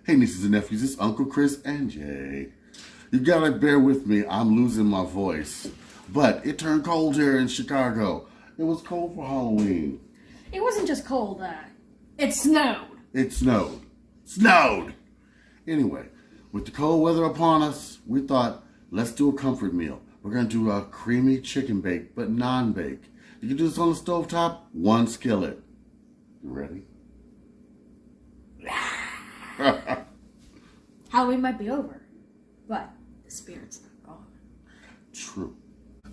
Hey nieces and nephews, it's Uncle Chris and Jay. You gotta bear with me, I'm losing my voice. But it turned cold here in Chicago. It was cold for Halloween. It wasn't just cold, it snowed. It snowed. Snowed! Anyway, with the cold weather upon us, we thought, let's do a comfort meal. We're gonna do a creamy chicken bake, but non-bake. You can do this on the stovetop, one skillet. You ready? Halloween might be over, but the spirit's not gone. True.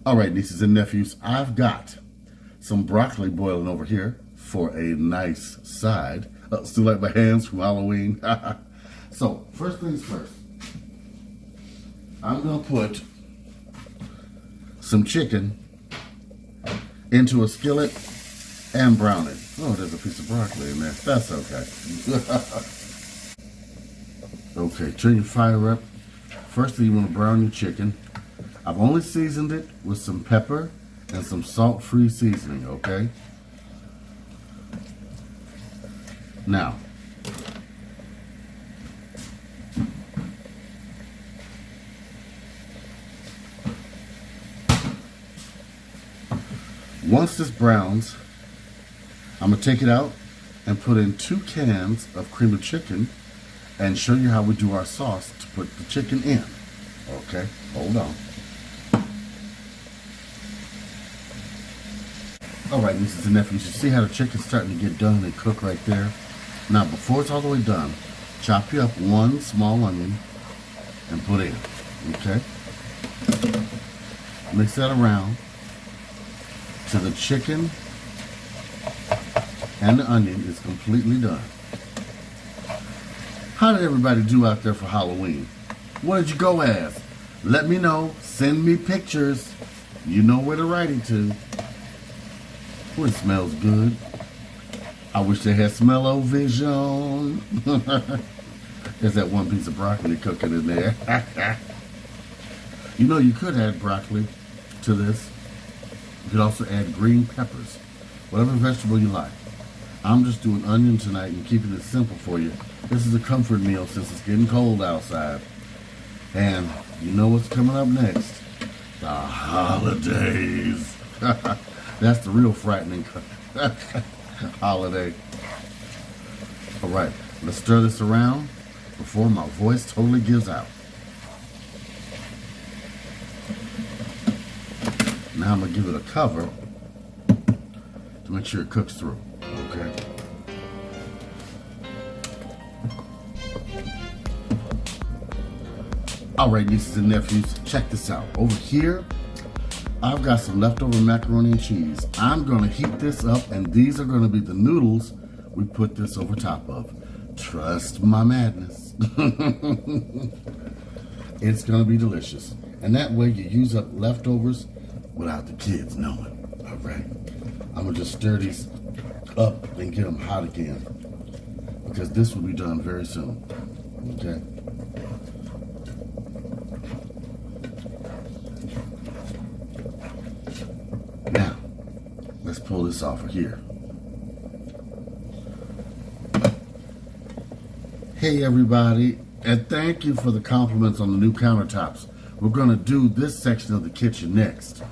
All right, nieces and nephews, I've got some broccoli boiling over here for a nice side. Still like my hands from Halloween. So, first things first. I'm going to put some chicken into a skillet and brown it. Oh, there's a piece of broccoli in there. That's okay. Okay, turn your fire up. First thing, you want to brown your chicken. I've only seasoned it with some pepper and some salt-free seasoning, okay? Now, once this browns, I'm going to take it out and put in 2 cans of cream of chicken and show you how we do our sauce to put the chicken in. Okay, hold on. All right, nieces and nephews, you see how the chicken's starting to get done and cook right there? Now, before it's all the way done, chop you up 1 small onion and put in, okay? Mix that around till the chicken and the onion is completely done. How did everybody do out there for Halloween? What did you go as? Let me know. Send me pictures. You know where to write it to. Oh, it smells good. I wish they had smell-o-vision. There's that 1 piece of broccoli cooking in there. You know, you could add broccoli to this. You could also add green peppers. Whatever vegetable you like. I'm just doing onion tonight and keeping it simple for you. This is a comfort meal since it's getting cold outside. And you know what's coming up next? The holidays. That's the real frightening holiday. All right, let's stir this around before my voice totally gives out. Now I'm gonna give it a cover to make sure it cooks through, okay? All right, nieces and nephews, check this out. Over here, I've got some leftover macaroni and cheese. I'm gonna heat this up, and these are gonna be the noodles we put this over top of. Trust my madness. It's gonna be delicious. And that way you use up leftovers without the kids knowing. All right, I'm gonna just stir these up and get them hot again because this will be done very soon, okay? Now, let's pull this off of here. Hey everybody, and thank you for the compliments on the new countertops. We're gonna do this section of the kitchen next.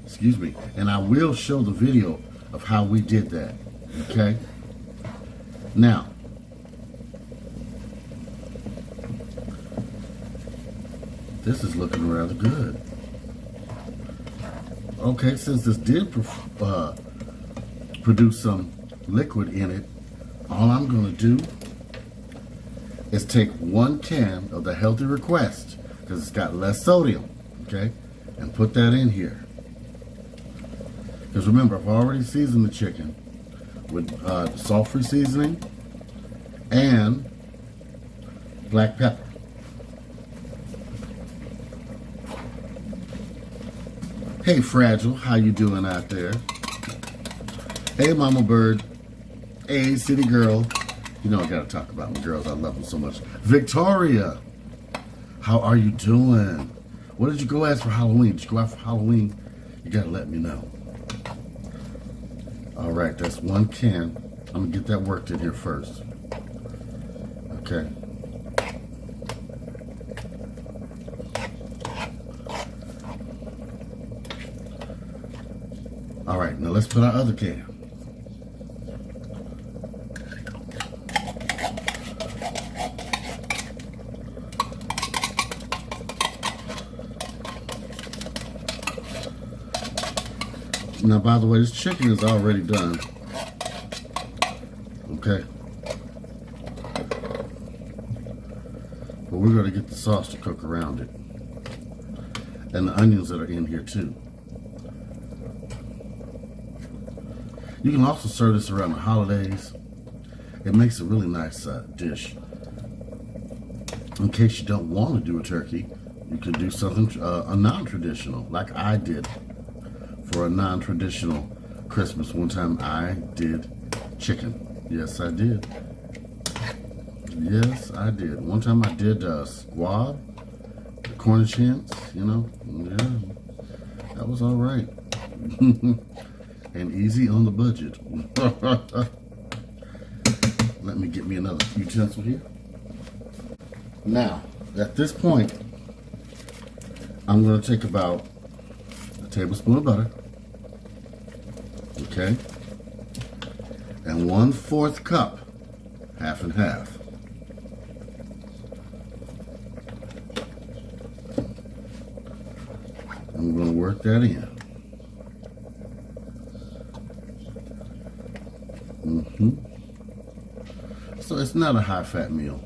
Excuse me, and I will show the video of how we did that, okay? Now, this is looking rather good. Okay, since this did produce some liquid in it, all I'm gonna do is take 1 can of the Healthy Request, because it's got less sodium, okay? And put that in here. Because remember, I've already seasoned the chicken with salt-free seasoning and black pepper. Hey Fragile, how you doing out there? Hey Mama Bird. Hey City Girl. You know I gotta talk about my girls, I love them so much. Victoria, how are you doing? What did you go as for Halloween? Did you go out for Halloween? You gotta let me know. All right, that's 1 can. I'm gonna get that worked in here first. Okay. All right, now let's put our other can. Now, by the way, this chicken is already done. Okay. But we're going to get the sauce to cook around it. And the onions that are in here, too. You can also serve this around the holidays. It makes a really nice dish. In case you don't want to do a turkey, you could do something, a non-traditional, like I did. For a non-traditional Christmas, one time I did chicken. Yes, I did. Yes, I did. One time I did squab, the Cornish hens, you know. Yeah, that was all right. And easy on the budget. Let me get me another utensil here. Now, at this point, I'm going to take about a tablespoon of butter. Okay. And 1/4 cup, half and half. I'm going to work that in. So it's not a high-fat meal.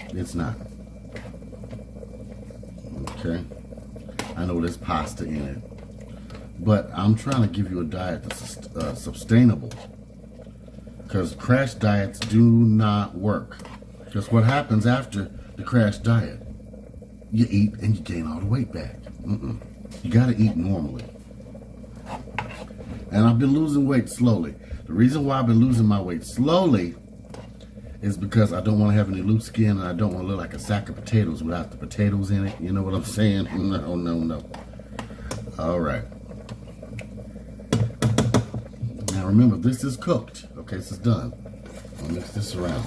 It's not. Okay. I know there's pasta in it. But I'm trying to give you a diet that's sustainable. Because crash diets do not work. Because what happens after the crash diet? You eat and you gain all the weight back. You got to eat normally. And I've been losing weight slowly. The reason why I've been losing my weight slowly is because I don't want to have any loose skin and I don't want to look like a sack of potatoes without the potatoes in it. You know what I'm saying? No. All right. Now remember, this is cooked. Okay, this is done. I'll mix this around.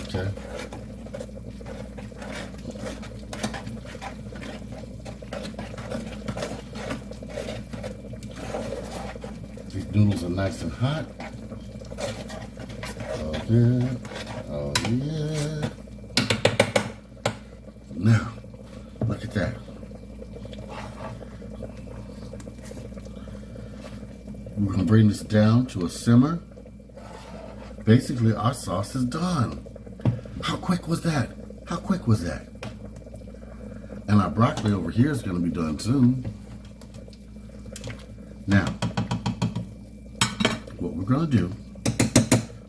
Okay. These noodles are nice and hot. Oh yeah. Oh yeah. Now, look at that. We're going to bring this down to a simmer. Basically, our sauce is done. How quick was that? How quick was that? And our broccoli over here is going to be done soon. Now, what we're going to do,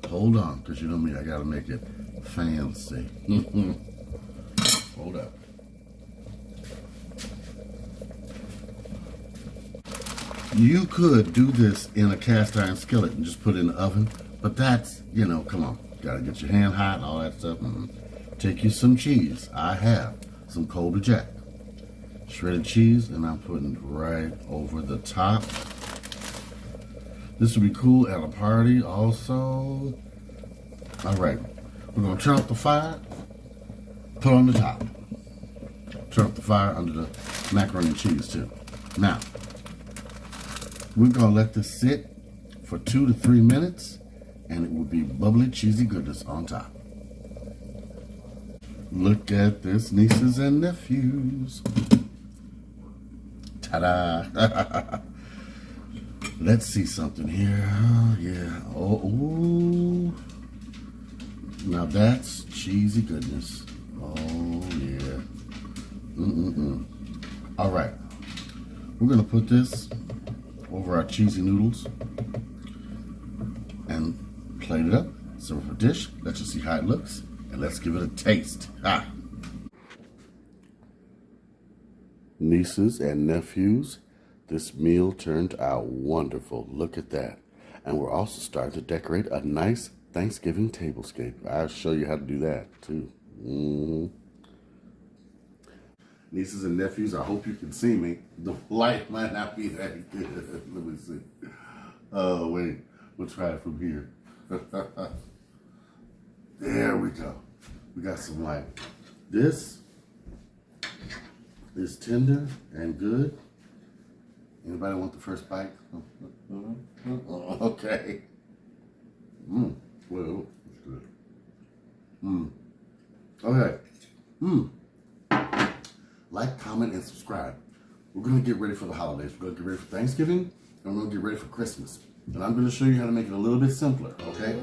hold on, because you know me, I got to make it fancy. Hold up. You could do this in a cast iron skillet and just put it in the oven, but that's, you know, come on. Gotta get your hand hot and all that stuff. Take you some cheese. I have some Colby Jack. Shredded cheese, and I'm putting it right over the top. This would be cool at a party also. All right, we're gonna turn off the fire, put on the top. Turn off the fire under the macaroni and cheese too. Now, we're gonna let this sit for 2 to 3 minutes, and it will be bubbly, cheesy goodness on top. Look at this, nieces and nephews. Ta-da! Let's see something here. Oh, yeah. Oh, ooh. Now that's cheesy goodness. Oh, yeah. All right. We're gonna put this over our cheesy noodles and plate it up, serve a dish. Let's just see how it looks, and let's give it a taste. Nieces and nephews, this meal turned out wonderful. Look at that. And we're also starting to decorate a nice Thanksgiving tablescape. I'll show you how to do that too. Nieces and nephews, I hope you can see me. The light might not be that good. Let me see. Oh, wait. We'll try it from here. There we go. We got some like, this is tender and good. Anybody want the first bite? Okay. Well, that's good. Okay. Like, comment, and subscribe. We're going to get ready for the holidays. We're going to get ready for Thanksgiving, and we're going to get ready for Christmas. And I'm going to show you how to make it a little bit simpler, okay?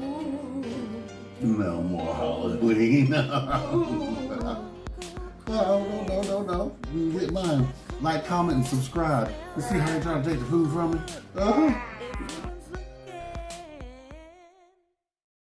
No more Halloween. No. You get mine. Like, comment, and subscribe. You see how they try to take the food from me?